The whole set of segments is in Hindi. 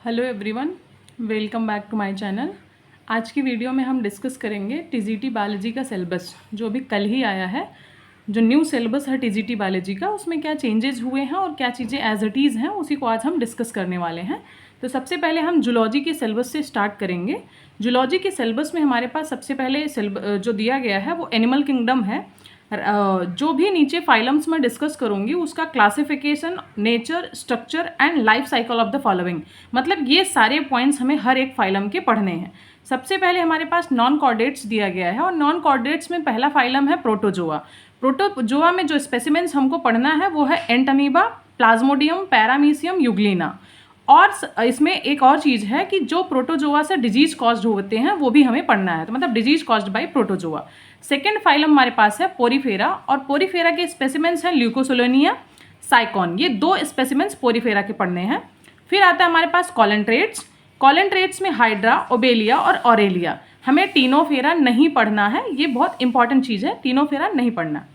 Hello everyone, welcome back to my channel. आज की वीडियो में हम डिस्कस करेंगे टीजीटी बायोलॉजी का सिलेबस जो अभी कल ही आया है। जो न्यू सिलेबस है टीजीटी बायोलॉजी का, उसमें क्या चेंजेस हुए हैं और क्या चीज़ें एज इट इज़ हैं, उसी को आज हम डिस्कस करने वाले हैं। तो सबसे पहले हम जूलॉजी के सिलेबस से स्टार्ट करेंगे। जूलॉजी के सिलेबस में हमारे पास सबसे पहले जो दिया गया है वो एनिमल किंगडम है। जो भी नीचे फाइलम्स में डिस्कस करूंगी उसका classification, nature, structure and life cycle of the following, मतलब ये सारे पॉइंट्स हमें हर एक फाइलम के पढ़ने हैं। सबसे पहले हमारे पास नॉन कॉर्डेट्स दिया गया है और नॉन कॉर्डेट्स में पहला फाइलम है प्रोटोजोआ। प्रोटोजोआ में जो स्पेसिमेंस हमको पढ़ना है वो है एंटमीबा, प्लाज्मोडियम, पैरामीशियम, यूग्लिना। और इसमें एक और चीज़ है कि जो प्रोटोजोआ से डिजीज कॉज्ड होते हैं वो भी हमें पढ़ना है, तो मतलब disease caused by protozoa. Second phylum हमारे पास है पोरीफेरा, और पोरीफेरा के स्पेसिमेंस हैं ल्यूकोसोलोनिया, साइकॉन। ये दो स्पेसिमेंस पोरीफेरा के पढ़ने हैं। फिर आता है हमारे पास कॉलेंट्रेट्स। कॉलेंट्रेट्स में हाइड्रा, ओबेलिया और ऑरेलिया। हमें टीनोफेरा नहीं पढ़ना है, ये बहुत इंपॉर्टेंट चीज़ है, टीनोफेरा नहीं पढ़ना।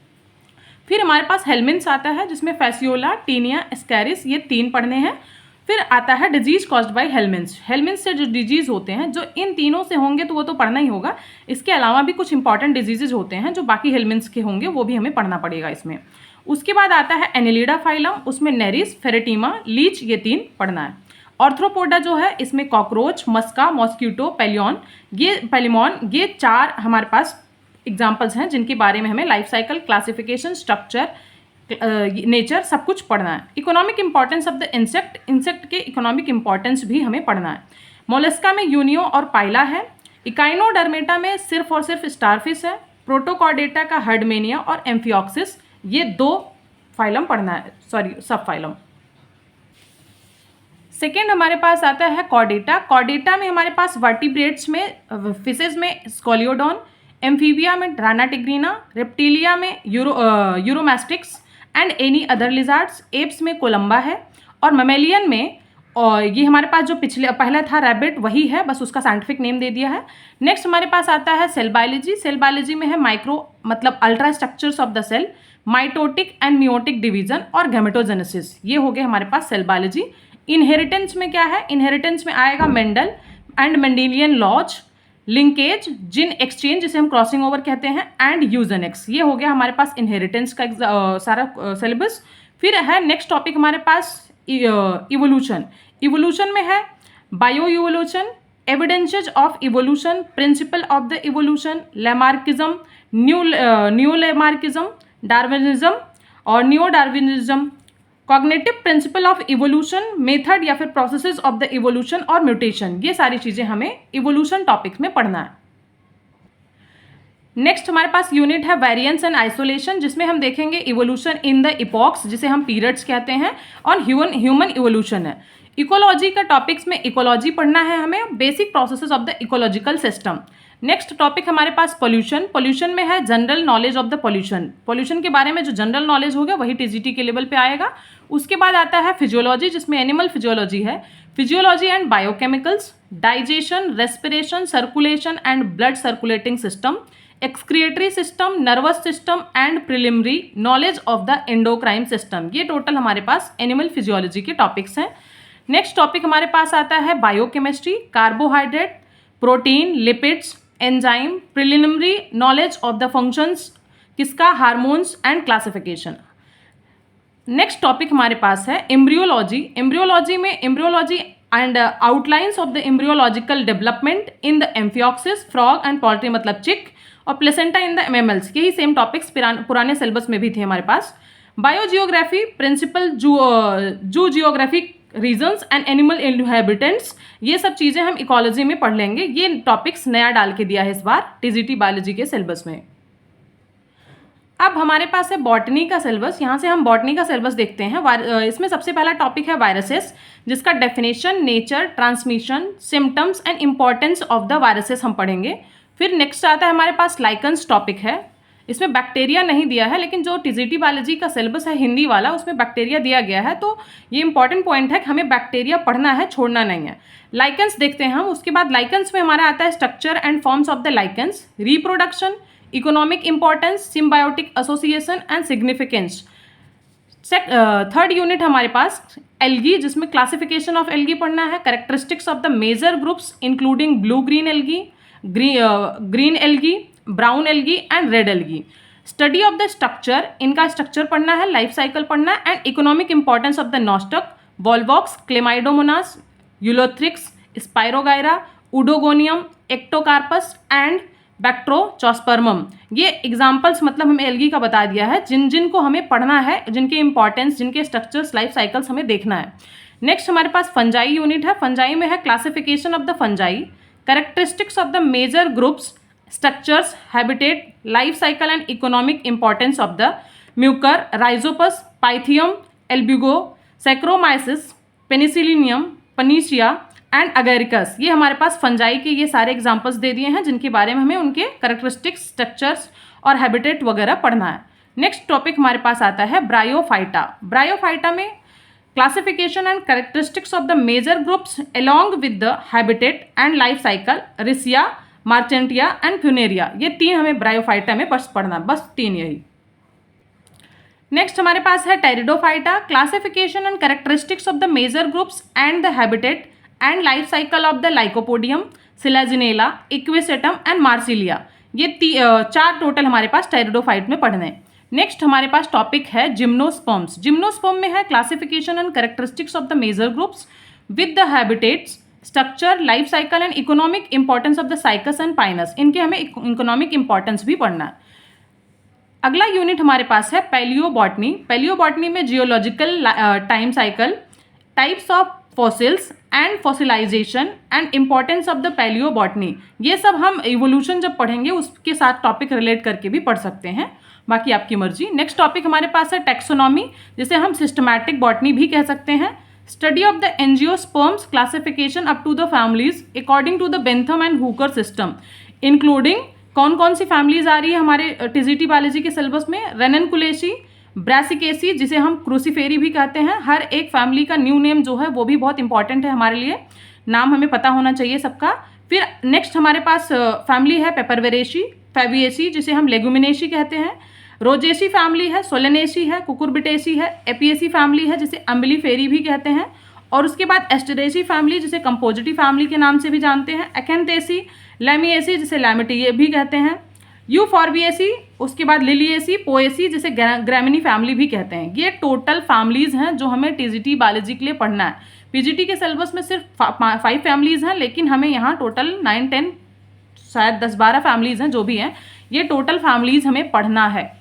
फिर हमारे पास हेलमिन्स आता है जिसमें फैसियोला, टीनिया, एस्कैरिस, ये तीन पढ़ने हैं। फिर आता है disease caused by helminths. Helminths से जो डिजीज होते हैं, जो इन तीनों से होंगे तो वो तो पढ़ना ही होगा, इसके अलावा भी कुछ इंपॉर्टेंट डिजीजेज होते हैं जो बाकी हेलमिन्स के होंगे, वो भी हमें पढ़ना पड़ेगा इसमें। उसके बाद आता है एनिलिडा फाइलम, उसमें नेरिस, फेरेटिमा, लीच, ये तीन पढ़ना है। ऑर्थ्रोपोडा जो है इसमें कॉकरोच, मस्का, मॉस्क्यूटो, पेलिमॉन, ये चार हमारे पास एग्जाम्पल्स हैं जिनके बारे में हमें life cycle, classification, structure, nature सब कुछ पढ़ना है। Economic importance of the insect के इकोनॉमिक इंपॉर्टेंस भी हमें पढ़ना है। मोलस्का में यूनियो और पाइला है। इकाइनोडर्मेटा में सिर्फ और सिर्फ स्टारफिश है। प्रोटोकॉर्डेटा का हर्डमेनिया और एम्फिऑक्सिस, ये दो फाइलम पढ़ना है, सब फाइलम। सेकेंड हमारे पास आता है कॉर्डेटा। कॉर्डेटा में हमारे पास वर्टिब्रेट्स में, फिशेज में स्कोलियोडॉन, एम्फीबिया में ड्रानाटिग्रीना, रेप्टिलिया में Uromastix and any other lizards, एप्स में कोलम्बा है, और ममेलियन में और ये हमारे पास जो पहला था रैबिट, वही है, बस उसका साइंटिफिक नेम दे दिया है। नेक्स्ट हमारे पास आता है सेल बायोलॉजी। सेल बायोलॉजी में है माइक्रो, मतलब ultra structures of the cell, mitotic and meiotic division और गैमेटोजेनेसिस, ये हो गए हमारे पास सेल बायोलॉजी। इनहेरिटेंस में क्या है? इनहेरिटेंस में आएगा Mendel and Mendelian laws, linkage, gene exchange जिसे हम क्रॉसिंग ओवर कहते हैं, एंड यूजेनिक्स। ये हो गया हमारे पास इनहेरिटेंस का सारा सिलेबस। फिर है नेक्स्ट टॉपिक हमारे पास इवोल्यूशन। इवोल्यूशन में है bio evolution, evidences of evolution, principle of the evolution, Lamarckism, new Lamarckism, Darwinism और new Darwinism, cognitive principle of evolution, method या फिर प्रोसेसेस ऑफ द इवोल्यूशन और म्यूटेशन। ये सारी चीज़ें हमें इवोल्यूशन टॉपिक्स में पढ़ना है। नेक्स्ट हमारे पास यूनिट है वेरिएंस एंड आइसोलेशन, जिसमें हम देखेंगे इवोल्यूशन इन द इपॉक्स, जिसे हम पीरियड्स कहते हैं, और ह्यूमन इवोल्यूशन है। इकोलॉजी का टॉपिक्स में इकोलॉजी पढ़ना है हमें, basic processes of the ecological system. Next topic हमारे पास पोल्यूशन। पोल्यूशन में है general knowledge of the pollution. Pollution के बारे में जो जनरल नॉलेज होगा वही टीजीटी के लेवल पे आएगा। उसके बाद आता है फिजियोलॉजी, जिसमें एनिमल फिजियोलॉजी है, physiology and biochemicals, digestion, respiration, circulation and blood circulating system, excretory system, nervous system and preliminary knowledge of the endocrine system. ये टोटल हमारे पास एनिमल फिजियोलॉजी के टॉपिक्स हैं। नेक्स्ट टॉपिक हमारे पास आता है biochemistry, carbohydrate, protein, lipids, enzyme, preliminary knowledge of the functions, किसका? Hormones and classification. Next topic हमारे पास है एम्ब्रियोलॉजी। एम्ब्रियोलॉजी में embryology and outlines of the embryological development in the amphioxus, frog and poultry मतलब चिक, और प्लेसेंटा इन द मैमल्स। यही सेम टॉपिक्स पुराने सिलेबस में भी थे हमारे पास। Biogeography, principal zoogeographic regions and animal inhabitants, ये सब चीज़ें हम इकोलॉजी में पढ़ लेंगे। ये टॉपिक्स नया डाल के दिया है इस बार टीजीटी बायोलॉजी के सिलेबस में। अब हमारे पास है बॉटनी का सिलेबस। यहाँ से हम बॉटनी का सिलेबस देखते हैं। इसमें सबसे पहला टॉपिक है वायरसेस, जिसका definition, nature, transmission, symptoms and importance of the viruses हम पढ़ेंगे। फिर नेक्स्ट आता है हमारे पास लाइकन्स टॉपिक है। इसमें बैक्टीरिया नहीं दिया है, लेकिन जो टीजीटी बायोलॉजी का सिलेबस है हिंदी वाला, उसमें बैक्टीरिया दिया गया है, तो ये इंपॉर्टेंट पॉइंट है कि हमें बैक्टीरिया पढ़ना है, छोड़ना नहीं है। लाइकन्स देखते हैं हम। उसके बाद लाइकन्स में हमारा आता है structure and forms of the lichens, reproduction, economic importance, symbiotic association and significance. Third unit हमारे पास एल्गी, जिसमें क्लासिफिकेशन ऑफ एल्गी पढ़ना है, characteristics of the major groups including blue green algae, green algae, brown algae and red algae. Study of the structure, इनका स्ट्रक्चर पढ़ना है, लाइफ साइकिल पढ़ना है, and economic importance of the Nostoc, Volvox, Chlamydomonas, Ulothrix, Spirogyra, Oedogonium, Ectocarpus and बैक्ट्रोचोस्पर्मम। ये एग्जाम्पल्स मतलब हमें एल्गी का बता दिया है, जिनको हमें पढ़ना है, जिनके इंपॉर्टेंस, जिनके स्ट्रक्चर्स, लाइफ साइकिल्स हमें देखना है। नेक्स्ट हमारे पास फंजाई यूनिट है। फंजाई में है classification of the fungi, characteristics of the major groups, structures, habitat, life cycle and economic importance of the Mucor, Rhizopus, Pythium, Albugo, Saccharomyces, Penicillium, Puccinia and Agaricus. ये हमारे पास फंजाई के ये सारे एग्जाम्पल्स दे दिए हैं, जिनके बारे में हमें उनके कैरेक्टरिस्टिक्स, स्ट्रक्चर्स और हैबिटेट वगैरह पढ़ना है। नेक्स्ट टॉपिक हमारे पास आता है ब्रायोफाइटा। ब्रायोफाइटा में classification and characteristics of the major groups along with the habitat and life cycle, Riccia, Marchantia and Funaria. ये 3 हमें ब्रायोफाइटा में बस पढ़ना, बस 3 यही। नेक्स्ट हमारे पास है Pteridophyta, classification and characteristics of the major groups and the habitat and life cycle of the Lycopodium, Selaginella, Equisetum and Marsilea. ये 4 टोटल हमारे पास टेरिडोफाइट में पढ़ने हैं। नेक्स्ट हमारे पास टॉपिक है जिम्नोस्पर्म्स। जिम्नोस्पर्म में है classification and characteristics of the major groups with the habitats, structure, life cycle and economic importance of the cycas and pinus. इनके हमें इकोनॉमिक इंपॉर्टेंस भी पढ़ना है। अगला यूनिट हमारे पास है पैलियोबॉटनी। पैलियोबॉटनी में geological time cycle, types of fossils and fossilisation and importance of the palaeobotany. ये सब हम इवोल्यूशन जब पढ़ेंगे उसके साथ टॉपिक रिलेट करके भी पढ़ सकते हैं, बाकी आपकी मर्जी। नेक्स्ट टॉपिक हमारे पास है टैक्सोनॉमी, जिसे हम सिस्टमैटिक बॉटनी भी कह सकते हैं। Study of the angiosperms, classification up to the families according to the Bentham and Hooker system, including कौन कौन सी फैमिलीज आ रही है हमारे टीजीटी बायोलॉजी के सिलेबस में, रेननकुलेसी, ब्रासिकेसी, जिसे हम क्रूसीफेरी भी कहते हैं। हर एक फैमिली का न्यू नेम जो है वो भी बहुत इंपॉर्टेंट है हमारे लिए, नाम हमें पता होना चाहिए सबका। फिर नेक्स्ट हमारे पास फैमिली है पेपरवेरेसी, फेबिएसी, जिसे हम लेगुमिनेसी कहते हैं। रोजेसी फैमिली है, सोलेनेसी है, कुकुरबिटेसी है। एपिएसी फैमिली है, जिसे अम्बिलीफेरी भी कहते हैं। और उसके बाद एस्टेरेसी फैमिली, जिसे कंपोजिटी फैमिली के नाम से भी जानते हैं। एक्थेंथेसी, लैमिएसी, जिसे लैमिटिए भी कहते हैं। यूफॉर्बिएसी, उसके बाद लिलिएसी, पोएसी, जिसे ग्रामिनी फैमिली भी कहते हैं। ये टोटल फैमिलीज हैं जो हमें टीजीटी बायोलॉजी के लिए पढ़ना है। पीजीटी के सिलेबस में सिर्फ 5 फैमिलीज हैं, लेकिन हमें यहाँ टोटल 9, 10, शायद 10, 12 फैमिलीज हैं, जो भी हैं ये टोटल फैमिलीज हमें पढ़ना है।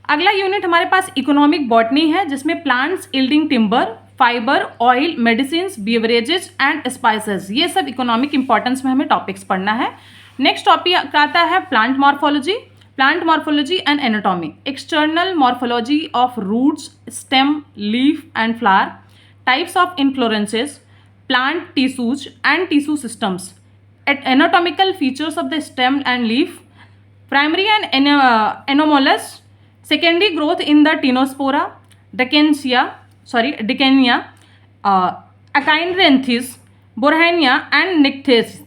अगला यूनिट हमारे पास इकोनॉमिक बॉटनी है, जिसमें plants yielding timber, fibre, oil, medicines, beverages and spices, ये सब इकोनॉमिक इंपॉर्टेंस में हमें टॉपिक्स पढ़ना है। नेक्स्ट टॉपिक आता है plant morphology, plant morphology and anatomy, external morphology of roots, stem, leaf and flower, types of inflorescences, plant tissues and tissue systems, anatomical features of the stem and leaf, primary and anomalous, secondary growth in the Tinospora, Dickencia, Echinorenthis, Borhania and Nycthes।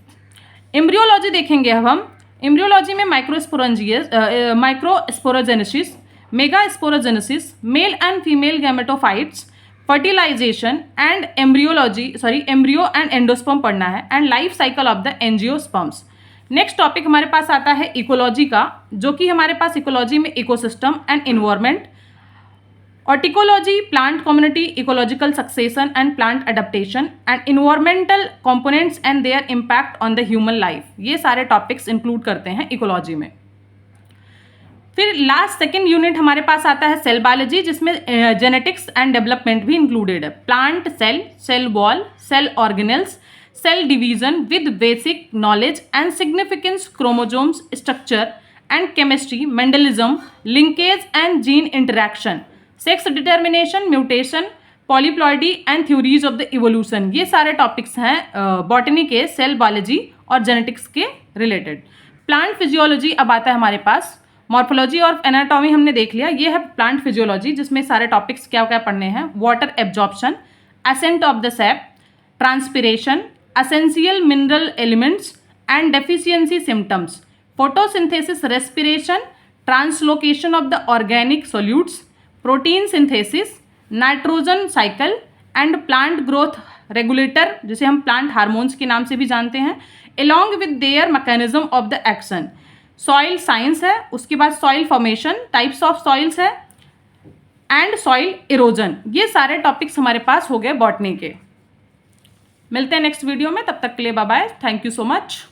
Embryology देखेंगे अब हम। एम्ब्रियोलॉजी में microsporogenesis, megasporogenesis, male and female gametophytes, fertilization and embryo and endosperm पढ़ना है, and life cycle of the angiosperms. Next topic हमारे पास आता है इकोलॉजी का, जो कि हमारे पास इकोलॉजी में ecosystem and environment, autecology, plant community, ecological succession and plant adaptation, and environmental components and their impact on the human life. ये सारे टॉपिक्स इंक्लूड करते हैं इकोलॉजी में। फिर लास्ट सेकेंड यूनिट हमारे पास आता है सेल बायोलॉजी, जिसमें जेनेटिक्स एंड डेवलपमेंट भी इंक्लूडेड है। Plant cell, cell wall, cell organelles, cell division with basic knowledge and significance, chromosomes structure and chemistry, Mendelism, linkage and gene interaction, sex determination, mutation, polyploidy and theories of the evolution। ये सारे टॉपिक्स हैं बॉटनी के, सेल बायोलॉजी और जेनेटिक्स के रिलेटेड। प्लांट फिजियोलॉजी अब आता है हमारे पास। मॉर्फोलॉजी और एनाटॉमी हमने देख लिया, ये है प्लांट फिजियोलॉजी, जिसमें सारे टॉपिक्स क्या क्या पढ़ने हैं। Water absorption, ascent of the sap, transpiration, essential mineral elements and deficiency symptoms, photosynthesis, respiration, translocation of the organic solutes, protein synthesis, nitrogen cycle and plant growth regulator, जिसे हम प्लांट हार्मोन्स के नाम से भी जानते हैं, along with their mechanism of the action। Soil science है, उसके बाद soil formation, types of soils है, एंड सॉइल इरोजन। ये सारे टॉपिक्स हमारे पास हो गए बॉटनी के। मिलते हैं नेक्स्ट वीडियो में, तब तक के लिए bye bye, thank you so much.